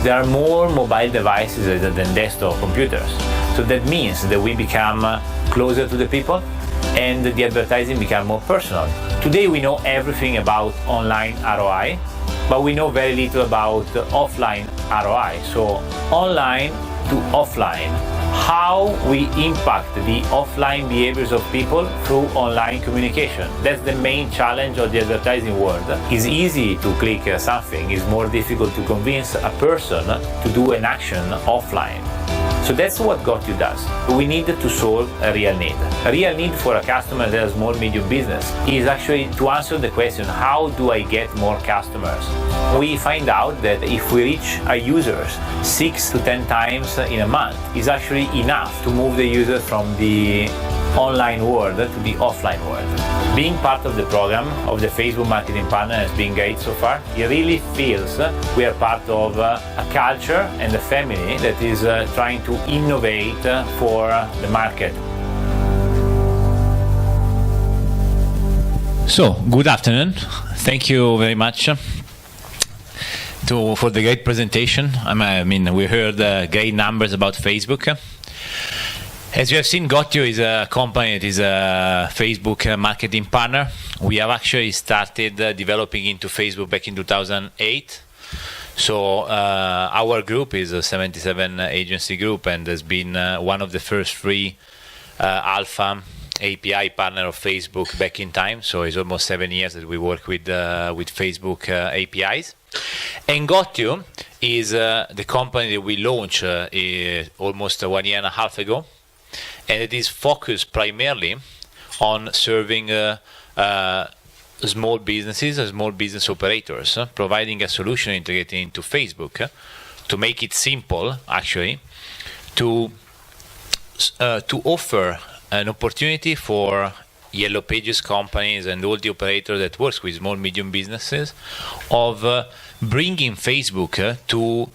there are more mobile devices than desktop computers. So that means that we become closer to the people and the advertising become more personal. Today we know everything about online ROI, but we know very little about offline ROI. So online to offline, how we impact the offline behaviors of people through online communication. That's the main challenge of the advertising world. It's easy to click something, it's more difficult to convince a person to do an action offline. So that's what GotYou does. We need to solve a real need. A real need for a customer that has small, medium business is actually to answer the question, how do I get more customers? We find out that if we reach our users 6 to 10 times in a month, is actually enough to move the user from the online world to the offline world. Being part of the program of the Facebook Marketing Partner has been great so far. It really feels we are part of a culture and a family that is trying to innovate for the market. So, good afternoon. Thank you very much for the great presentation. I mean, we heard great numbers about Facebook. As you have seen, GotYou is a company that is a Facebook marketing partner. We have actually started developing into Facebook back in 2008. So our group is a 77 agency group and has been one of the first free alpha API partner of Facebook back in time. So it's almost 7 years that we work with Facebook APIs. And GotYou is the company that we launched almost 1.5 years ago. And it is focused primarily on serving small businesses, small business operators, providing a solution integrated into Facebook to make it simple, actually, to offer an opportunity for Yellow Pages companies and all the operators that works with small, medium businesses of bringing Facebook to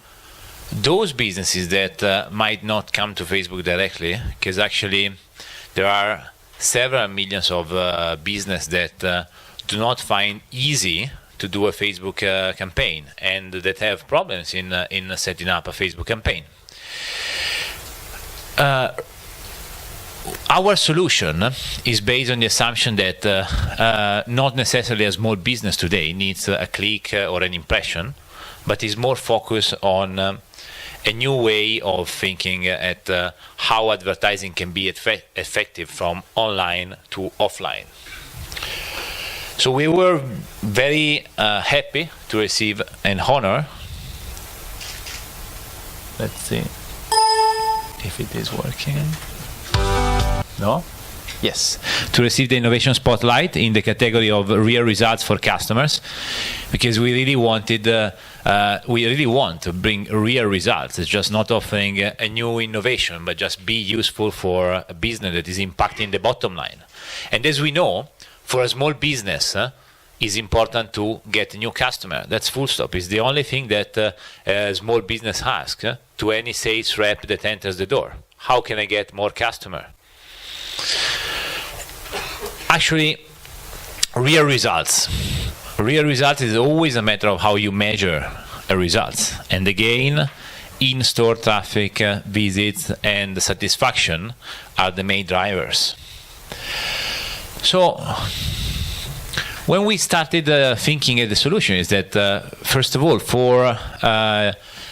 those businesses that might not come to Facebook directly, because actually there are several millions of businesses that do not find easy to do a Facebook campaign and that have problems in setting up a Facebook campaign. Our solution is based on the assumption that not necessarily a small business today needs a click or an impression, but is more focused on a new way of thinking at how advertising can be effective from online to offline. So we were very happy to receive an honor. Let's see if it is working. No? Yes, to receive the Innovation Spotlight in the category of real results for customers, because we really want to bring real results. It's just not offering a new innovation, but just be useful for a business that is impacting the bottom line. And as we know, for a small business, it's important to get a new customer. That's full stop. It's the only thing that a small business asks to any sales rep that enters the door. How can I get more customer? Actually, real results. Real results is always a matter of how you measure a result. And again, in-store traffic, visits, and satisfaction are the main drivers. So, when we started thinking at the solution is that, first of all, for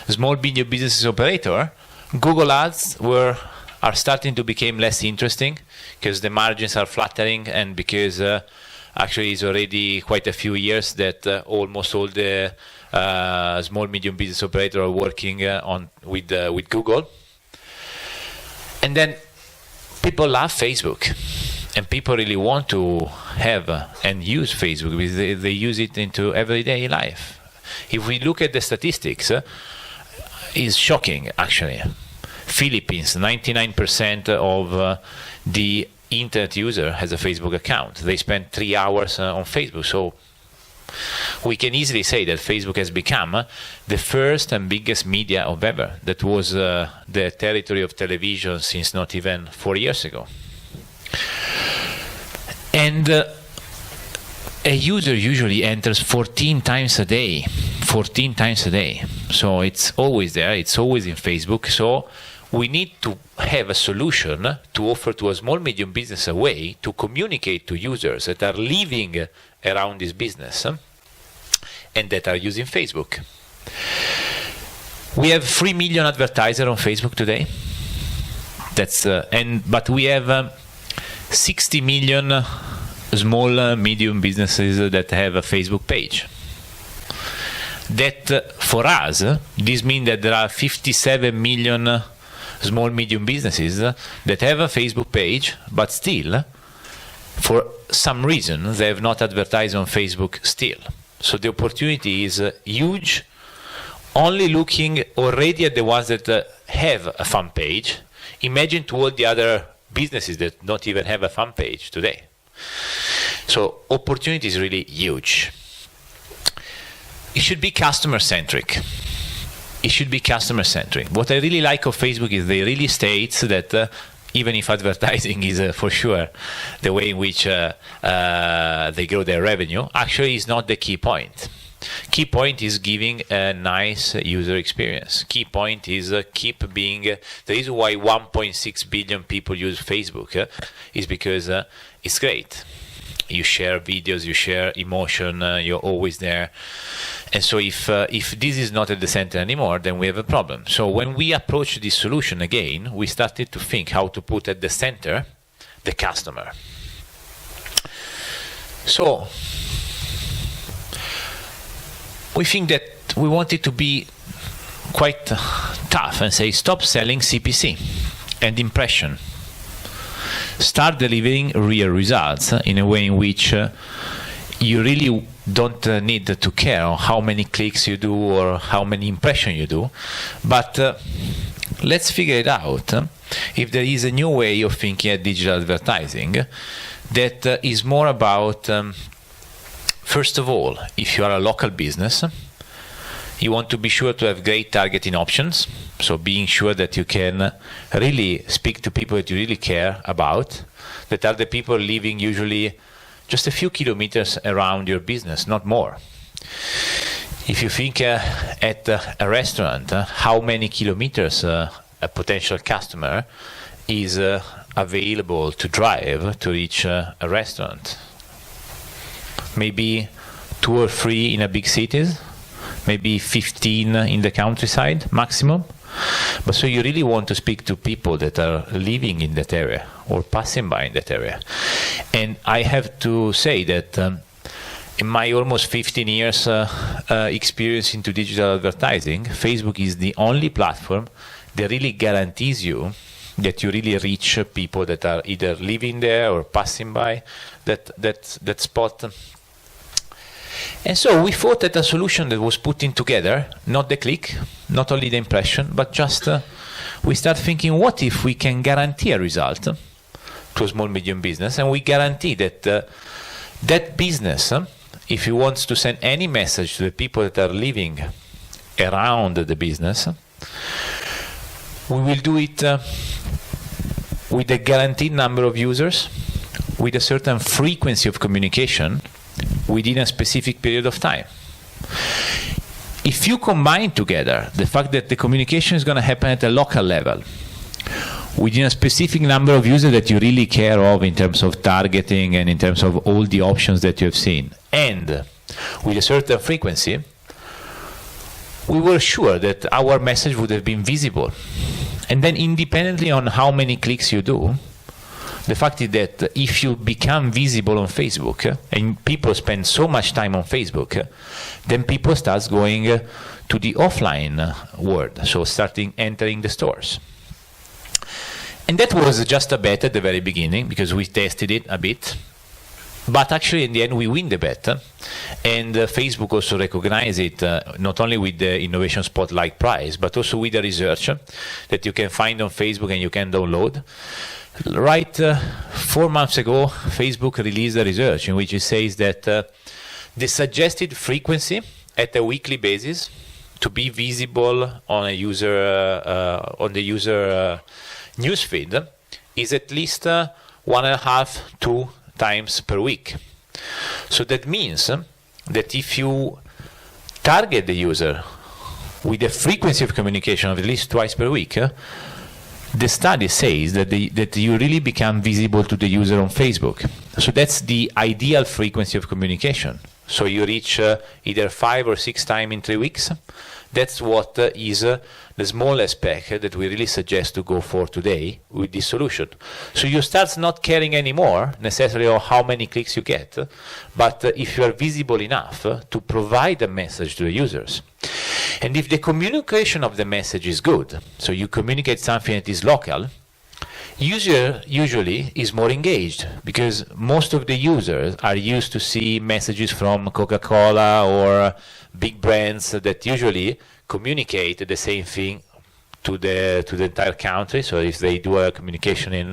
small medium businesses operator, Google Ads are starting to become less interesting because the margins are flattering and because actually it's already quite a few years that almost all the small medium business operators are working with Google. And then people love Facebook and people really want to have and use Facebook because they use it into everyday life. If we look at the statistics, it's shocking actually. Philippines, 99% of the internet user has a Facebook account. They spend 3 hours on Facebook. So we can easily say that Facebook has become the first and biggest media of ever. That was the territory of television since not even 4 years ago. And a user usually enters 14 times a day. 14 times a day. So it's always there, it's always in Facebook. So we need to have a solution to offer to a small, medium business a way to communicate to users that are living around this business and that are using Facebook. We have 3 million advertisers on Facebook today. But we have 60 million small, medium businesses that have a Facebook page. That for us, this means that there are 57 million small, medium businesses that have a Facebook page, but still, for some reason, they have not advertised on Facebook still. So the opportunity is huge. Only looking already at the ones that have a fan page, imagine to all the other businesses that don't even have a fan page today. So opportunity is really huge. It should be customer-centric. It should be customer-centric. What I really like of Facebook is they really states that even if advertising is for sure the way in which they grow their revenue, actually is not the key point. Key point is giving a nice user experience. Key point is keep being the reason why 1.6 billion people use Facebook is because it's great. You share videos, you share emotion, you're always there. And so if this is not at the center anymore, then we have a problem. So when we approach this solution again, we started to think how to put at the center the customer. So we think that we want it to be quite tough and say stop selling CPC and impression. Start delivering real results in a way in which you really don't need to care on how many clicks you do or how many impressions you do, but let's figure it out if there is a new way of thinking at digital advertising that is more about first of all, if you are a local business, you want to be sure to have great targeting options. So being sure that you can really speak to people that you really care about, that are the people living usually just a few kilometers around your business, not more. If you think at a restaurant, how many kilometers a potential customer is available to drive to reach a restaurant? Maybe 2 or 3 in a big cities, maybe 15 in the countryside maximum. But so you really want to speak to people that are living in that area or passing by in that area. And I have to say that in my almost 15 years experience into digital advertising, Facebook is the only platform that really guarantees you that you really reach people that are either living there or passing by that spot. And so we thought that a solution that was putting together, not the click, not only the impression, but just we start thinking, what if we can guarantee a result to a small, medium business, and we guarantee that that business, if he wants to send any message to the people that are living around the business, we will do it with a guaranteed number of users, with a certain frequency of communication, within a specific period of time. If you combine together the fact that the communication is going to happen at a local level, within a specific number of users that you really care of in terms of targeting and in terms of all the options that you have seen, and with a certain frequency, we were sure that our message would have been visible. And then independently on how many clicks you do, the fact is that if you become visible on Facebook and people spend so much time on Facebook, then people start going to the offline world, so starting entering the stores. And that was just a bet at the very beginning because we tested it a bit. But actually, in the end, we win the bet. And Facebook also recognized it not only with the Innovation Spotlight Prize, but also with the research that you can find on Facebook and you can download. Right 4 months ago, Facebook released a research in which it says that the suggested frequency at a weekly basis to be visible on a user on the user newsfeed is at least 1.5 to 2 times per week. So that means that if you target the user with a frequency of communication of at least twice per week, the study says that you really become visible to the user on Facebook. So that's the ideal frequency of communication. So you reach either 5 or 6 times in 3 weeks. That's what is the smallest pack that we really suggest to go for today with this solution. So you start not caring anymore necessarily on how many clicks you get, but if you are visible enough to provide a message to the users. And if the communication of the message is good, so you communicate something that is local, user usually is more engaged, because most of the users are used to see messages from Coca-Cola or big brands that usually communicate the same thing to the entire country. So if they do a communication in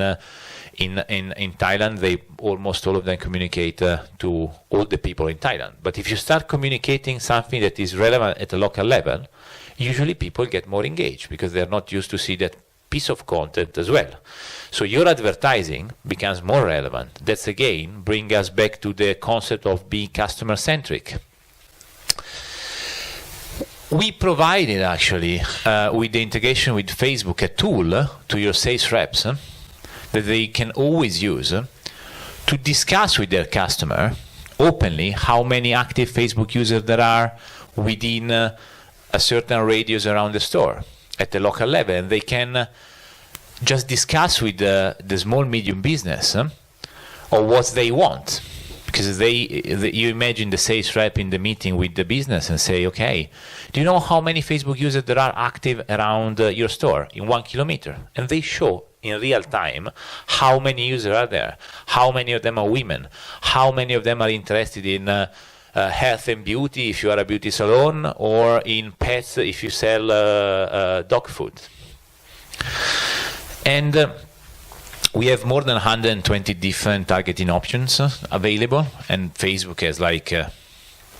Thailand, they almost all of them communicate to all the people in Thailand. But if you start communicating something that is relevant at a local level, usually people get more engaged because they're not used to see that piece of content as well. So your advertising becomes more relevant. That's again bring us back to the concept of being customer centric. We provided actually with the integration with Facebook a tool to your sales reps that they can always use to discuss with their customer openly how many active Facebook users there are within a certain radius around the store at the local level, and they can just discuss with the small medium business or what they want. Because you imagine the sales rep in the meeting with the business and say, okay, do you know how many Facebook users there are active around your store in 1 kilometer? And they show in real time how many users are there, how many of them are women, how many of them are interested in health and beauty if you are a beauty salon, or in pets if you sell dog food. And we have more than 120 different targeting options available, and Facebook has like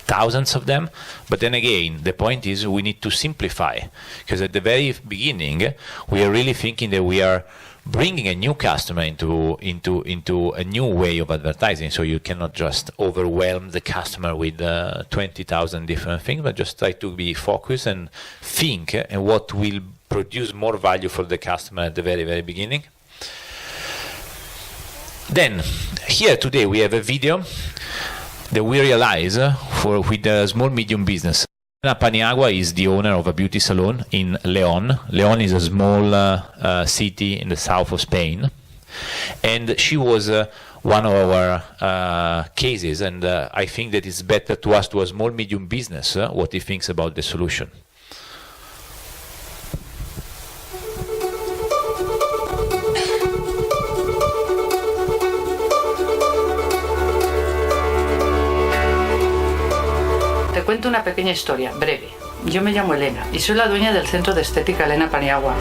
thousands of them. But then again, the point is we need to simplify, because at the very beginning we are really thinking that we are bringing a new customer into a new way of advertising. So you cannot just overwhelm the customer with 20,000 different things, but just try to be focused and think and what will produce more value for the customer at the very, very beginning. Then, here today we have a video that we realize with a small medium business. Elena Paniagua is the owner of a beauty salon in León. León is a small city in the south of Spain. And she was one of our cases, and I think that it's better to ask to a small medium business what he thinks about the solution. Te cuento una pequeña historia, breve. Yo me llamo Elena y soy la dueña del centro de estética Elena Paniagua.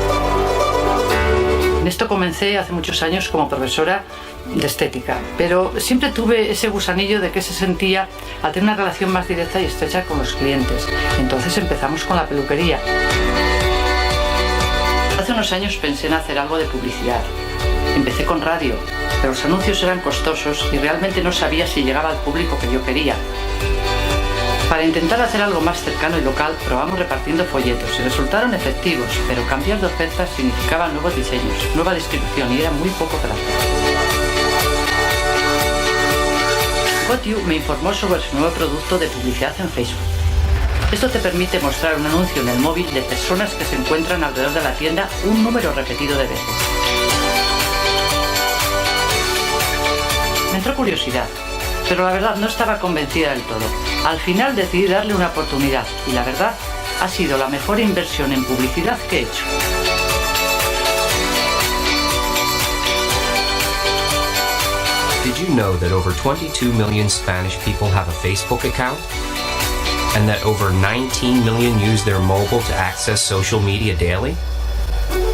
En esto comencé hace muchos años como profesora de estética, pero siempre tuve ese gusanillo de qué se sentía al tener una relación más directa y estrecha con los clientes. Entonces empezamos con la peluquería. Hace unos años pensé en hacer algo de publicidad. Empecé con radio, pero los anuncios eran costosos y realmente no sabía si llegaba al público que yo quería. Para intentar hacer algo más cercano y local, probamos repartiendo folletos y resultaron efectivos, pero cambiar de ofertas significaba nuevos diseños, nueva distribución y era muy poco práctico. GoTo me informó sobre su nuevo producto de publicidad en Facebook. Esto te permite mostrar un anuncio en el móvil de personas que se encuentran alrededor de la tienda un número repetido de veces. Me entró curiosidad, pero la verdad no estaba convencida del todo. Al final decidí darle una oportunidad y la verdad ha sido la mejor inversión en publicidad que he hecho. Did you know that over 22 million Spanish people have a Facebook account? And that over 19 million use their mobile to access social media daily?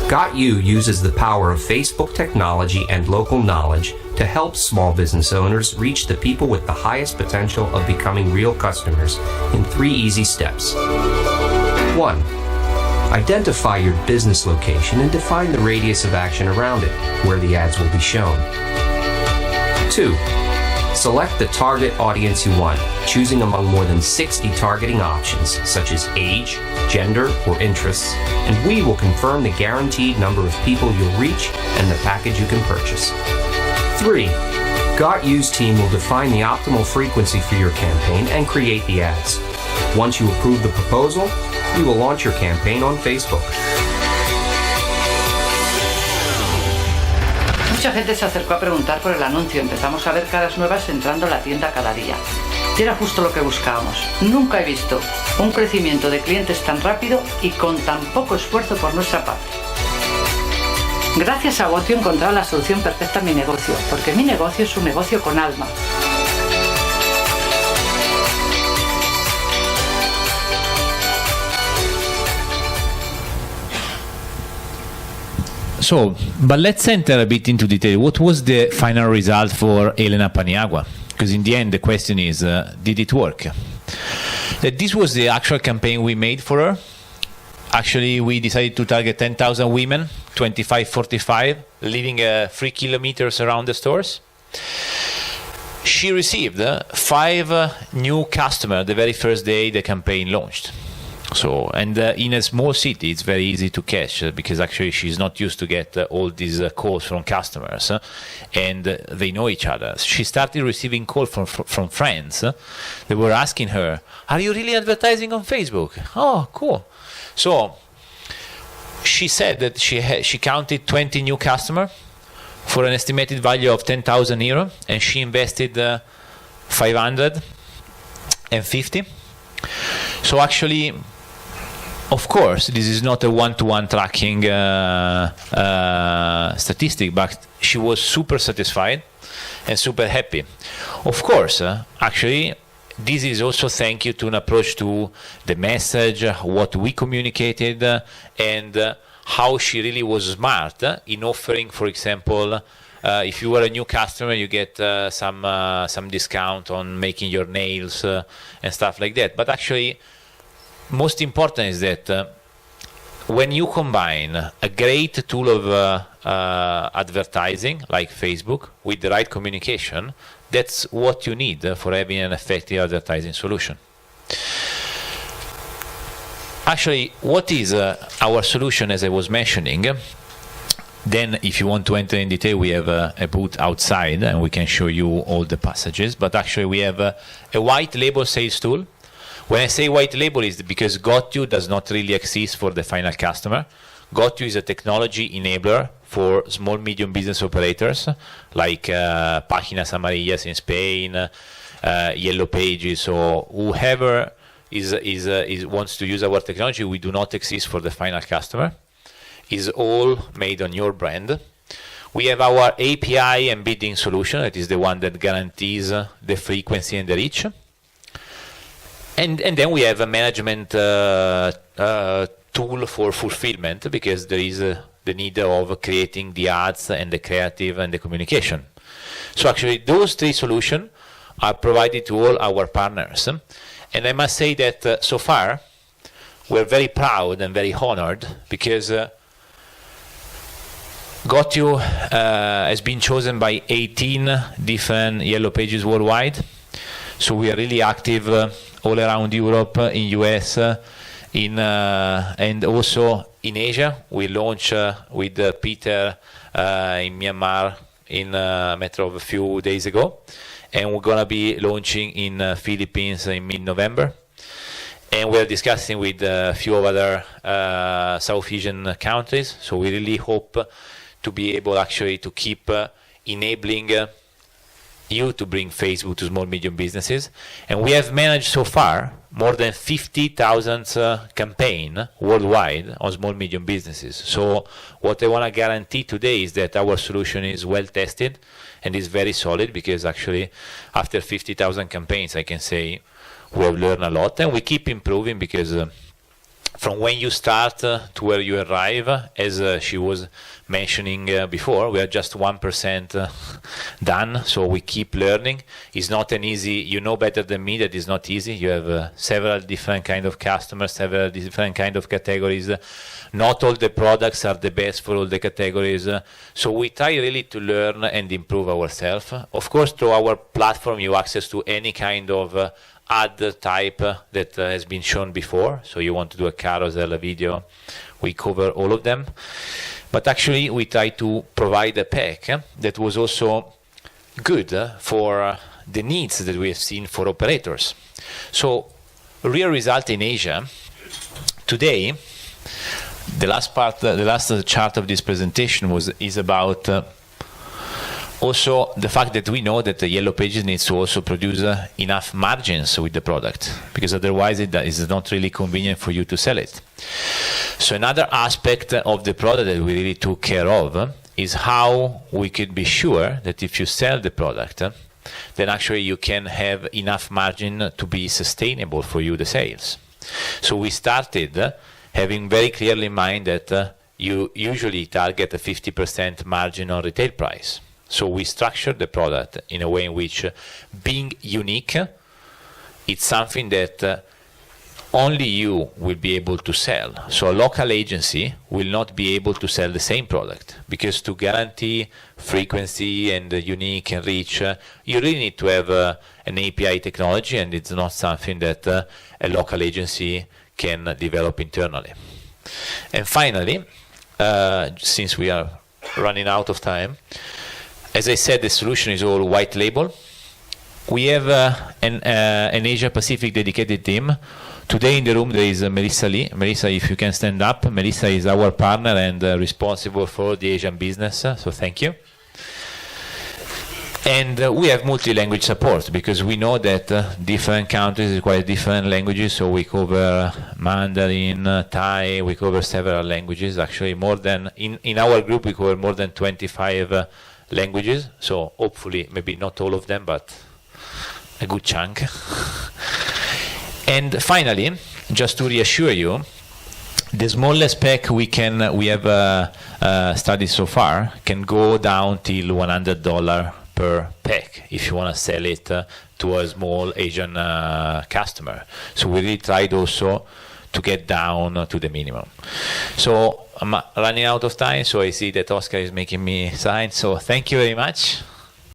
Got You uses the power of Facebook technology and local knowledge to help small business owners reach the people with the highest potential of becoming real customers in 3 easy steps. 1. Identify your business location and define the radius of action around it, where the ads will be shown. 2. Select the target audience you want, choosing among more than 60 targeting options, such as age, gender, or interests, and we will confirm the guaranteed number of people you'll reach and the package you can purchase. 3. Got.U's team will define the optimal frequency for your campaign and create the ads. Once you approve the proposal, we will launch your campaign on Facebook. Mucha gente se acercó a preguntar por el anuncio. Empezamos a ver caras nuevas entrando a la tienda cada día. Y era justo lo que buscábamos. Nunca he visto un crecimiento de clientes tan rápido y con tan poco esfuerzo por nuestra parte. Gracias a Gotio he encontrado la solución perfecta a mi negocio, porque mi negocio es un negocio con alma. So, but let's enter a bit into detail. What was the final result for Elena Paniagua? Because in the end, the question is, did it work? This was the actual campaign we made for her. Actually, we decided to target 10,000 women, 25-45, living 3 kilometers around the stores. She received 5 new customers the very first day the campaign launched. So, and in a small city, it's very easy to catch because actually she's not used to get all these calls from customers, and they know each other. She started receiving calls from friends. They were asking her, "Are you really advertising on Facebook?" Oh, cool. So she said that she counted 20 new customers for an estimated value of 10,000 euro, and she invested 550. So actually, of course, this is not a one-to-one tracking statistic, but she was super satisfied and super happy. Of course, actually, this is also thank you to an approach to the message, what we communicated, and how she really was smart in offering, for example, if you were a new customer, you get some discount on making your nails and stuff like that. But actually, most important is that when you combine a great tool of advertising like Facebook with the right communication, that's what you need for having an effective advertising solution. Actually, what is our solution, as I was mentioning? Then, if you want to enter in detail, we have a booth outside and we can show you all the passages. But actually, we have a white label sales tool. When I say white label, is because Got.You does not really exist for the final customer. Got.You is a technology enabler for small, medium business operators like Páginas Amarillas in Spain, Yellow Pages, or whoever wants to use our technology. We do not exist for the final customer. It's all made on your brand. We have our API and bidding solution. That is the one that guarantees the frequency and the reach. And then we have a management tool for fulfillment, because there is the need of creating the ads and the creative and the communication. So actually, those 3 solutions are provided to all our partners. And I must say that so far, we're very proud and very honored because Got.You has been chosen by 18 different Yellow Pages worldwide. So we are really active all around Europe, in US, and also in Asia. We launched with Peter in Myanmar in a matter of a few days ago, and we're gonna be launching in Philippines in mid-November. And we're discussing with a few other South Asian countries. So we really hope to be able actually to keep enabling you to bring Facebook to small, medium businesses. And we have managed so far more than 50,000 campaign worldwide on small, medium businesses. So what I want to guarantee today is that our solution is well tested and is very solid, because actually after 50,000 campaigns, I can say we have learned a lot, and we keep improving, because from when you start to where you arrive, as she was mentioning before, we are just 1% done, so we keep learning. It's not an easy, you know better than me that it's not easy. You have several different kind of customers, several different kind of categories. Not all the products are the best for all the categories. So we try really to learn and improve ourselves. Of course, through our platform, you have access to any kind of ad type that has been shown before. So you want to do a carousel, a video, we cover all of them. But actually, we try to provide a pack that was also good for the needs that we have seen for operators. So, real result in Asia today. The last chart of this presentation is about also the fact that we know that the Yellow Pages needs to also produce enough margins with the product, because otherwise it is not really convenient for you to sell it. So another aspect of the product that we really took care of is how we could be sure that if you sell the product, then actually you can have enough margin to be sustainable for you, the sales. So we started having very clearly in mind that you usually target a 50% margin on retail price. So we structured the product in a way in which being unique, it's something that only you will be able to sell. So a local agency will not be able to sell the same product, because to guarantee frequency and unique and reach, you really need to have an API technology, and it's not something that a local agency can develop internally. And finally, since we are running out of time, as I said, the solution is all white label. We have an Asia Pacific dedicated team. Today in the room there is Melissa Lee. Melissa, if you can stand up. Melissa is our partner and responsible for the Asian business, so thank you. And we have multi-language support, because we know that different countries require different languages, so we cover Mandarin, Thai, we cover several languages. Actually, more than, in our group we cover more than 25 languages, so hopefully maybe not all of them, but a good chunk. And finally, just to reassure you, the smallest pack we have studied so far can go down till $100 per pack if you want to sell it to a small Asian customer. So we really tried also to get down to the minimum. So I'm running out of time, so I see that Oscar is making me sign, so thank you very much.